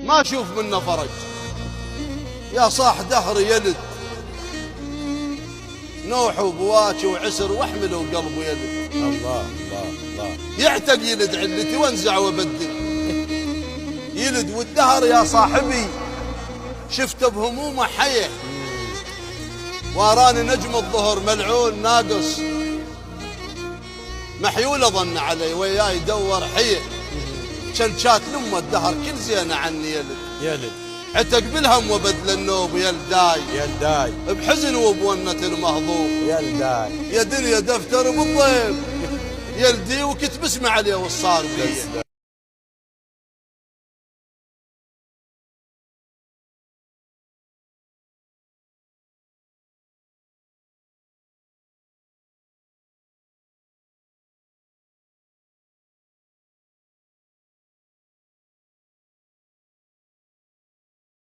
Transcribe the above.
ما اشوف منه فرج. يا صاح دهر يلد نوح وبواكي وعسر واحمله وقلبه يلد. الله الله الله. يعتق يلد علتي وانزع وابدل. يلد والدهر يا صاحبي شفت بهمومه حيه. واراني نجم الظهر ملعون ناقص محيول ظن علي وياي يدور حيه. شلشات لمه الدهر كل زينه عني يلد. يلد عتق بالهم وبدل النوب يلداي. يلداي بحزن وبونة المهضوب. يلداي يا دنيا دفتر بالضيب يلدي وكنت بسمع عليه والصار بيه.